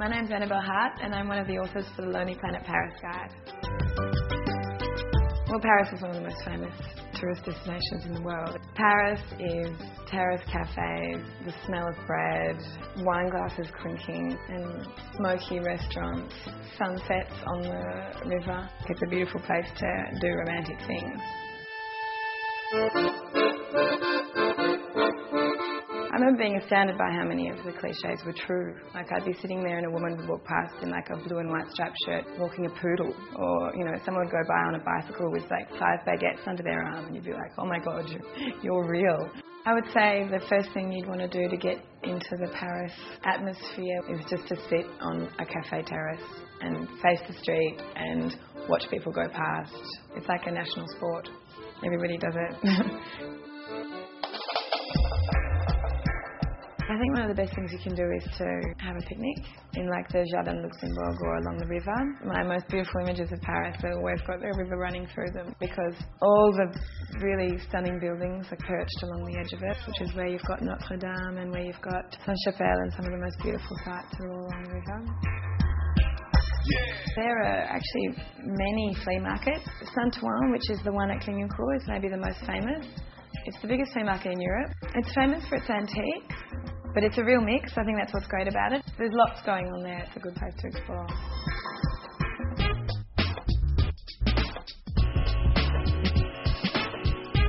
My name's Annabelle Hart and I'm one of the authors for the Lonely Planet Paris Guide. Well, Paris is one of the most famous tourist destinations in the world. Paris is terrace cafes, the smell of bread, wine glasses clinking and smoky restaurants, sunsets on the river. It's a beautiful place to do romantic things. I remember being astounded by how many of the cliches were true. Like, I'd be sitting there and a woman would walk past in like a blue and white striped shirt walking a poodle, or someone would go by on a bicycle with like 5 baguettes under their arm and you'd be like, oh my god, you're real. I would say the first thing you'd want to do to get into the Paris atmosphere is just to sit on a cafe terrace and face the street and watch people go past. It's like a national sport. Everybody does it. I think one of the best things you can do is to have a picnic in like the Jardin Luxembourg or along the river. My most beautiful images of Paris have always got the river running through them because all the really stunning buildings are perched along the edge of it, which is where you've got Notre Dame and where you've got Sainte-Chapelle and some of the most beautiful sites are all along the river. There are actually many flea markets. Saint-Ouen, which is the one at Clignancourt, is maybe the most famous. It's the biggest flea market in Europe. It's famous for its antiques, but it's a real mix. I think that's what's great about it. There's lots going on there. It's a good place to explore.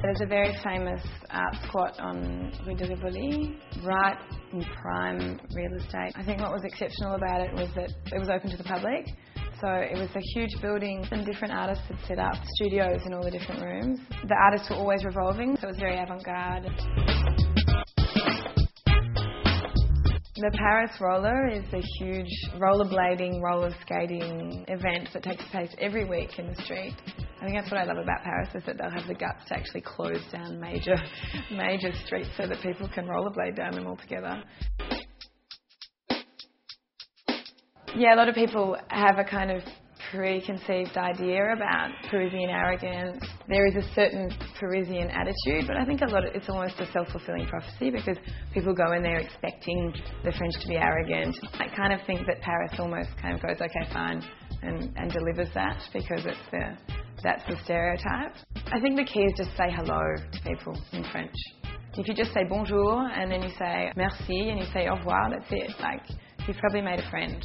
There's a very famous art squat on Rue de Rivoli, right in prime real estate. I think what was exceptional about it was that it was open to the public. So it was a huge building and different artists had set up studios in all the different rooms. The artists were always revolving, so it was very avant-garde. The Paris Roller is a huge rollerblading, roller skating event that takes place every week in the street. I think that's what I love about Paris, is that they'll have the guts to actually close down major streets so that people can rollerblade down them all together. Yeah, a lot of people have a kind of preconceived idea about Parisian arrogance. There is a certain Parisian attitude, but I think it's almost a self-fulfilling prophecy because people go in there expecting the French to be arrogant. I kind of think that Paris almost kind of goes, okay, fine, and delivers that because that's the stereotype. I think the key is just say hello to people in French. If you just say bonjour and then you say merci and you say au revoir, that's it. Like, you've probably made a friend.